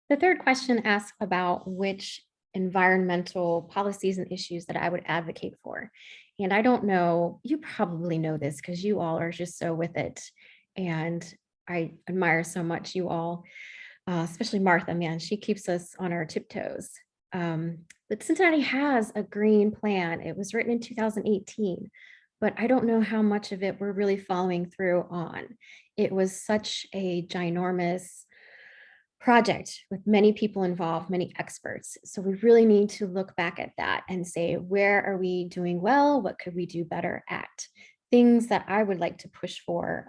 The third question asks about which environmental policies and issues that I would advocate for. And I don't know, you probably know this because you all are just so with it. And I admire so much you all, especially Martha, man, she keeps us on our tiptoes. But Cincinnati has a green plan. It was written in 2018, but I don't know how much of it we're really following through on. It was such a ginormous project with many people involved, many experts. So we really need to look back at that and say, where are we doing well? What could we do better at? Things that I would like to push for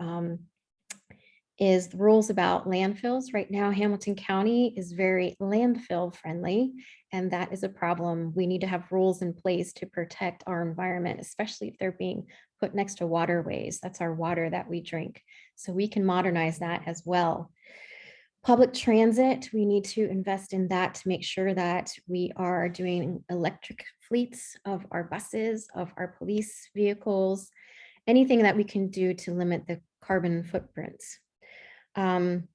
is the rules about landfills. Right now, Hamilton County is very landfill friendly, and that is a problem. We need to have rules in place to protect our environment, especially if they're being put next to waterways. That's our water that we drink. So we can modernize that as well. Public transit, we need to invest in that to make sure that we are doing electric fleets of our buses, of our police vehicles, anything that we can do to limit the carbon footprints. Um,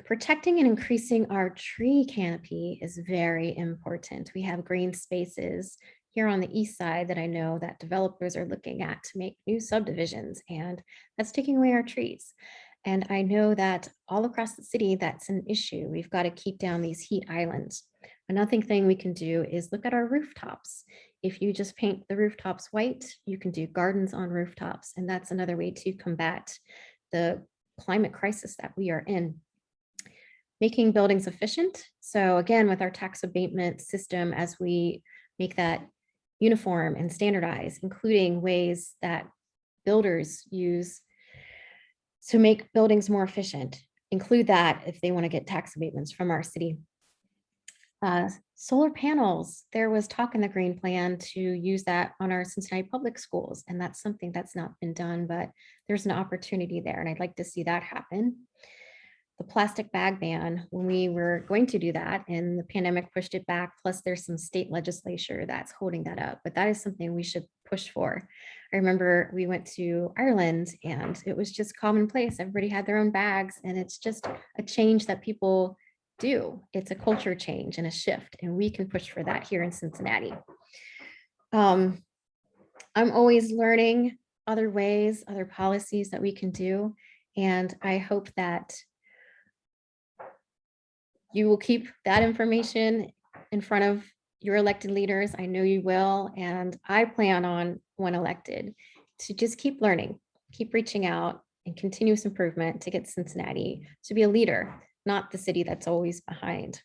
Protecting and increasing our tree canopy is very important. We have green spaces here on the east side that I know that developers are looking at to make new subdivisions, and that's taking away our trees. And I know that all across the city, that's an issue. We've got to keep down these heat islands. Another thing we can do is look at our rooftops. If you just paint the rooftops white, you can do gardens on rooftops. And that's another way to combat the climate crisis that we are in. Making buildings efficient. So again, with our tax abatement system, as we make that uniform and standardized, including ways that builders use to make buildings more efficient, include that if they want to get tax abatements from our city. Solar panels, there was talk in the green plan to use that on our Cincinnati public schools, and that's something that's not been done, but there's an opportunity there, and I'd like to see that happen. The plastic bag ban, when we were going to do that and the pandemic pushed it back, plus there's some state legislature that's holding that up, but that is something we should push for. I remember we went to Ireland and it was just commonplace. Everybody had their own bags, and it's just a change that people do. It's a culture change and a shift, and we can push for that here in Cincinnati. I'm always learning other ways, other policies that we can do. And I hope that you will keep that information in front of your elected leaders. I know you will. And I plan on, when elected, to just keep learning, keep reaching out, and continuous improvement to get Cincinnati to be a leader, not the city that's always behind.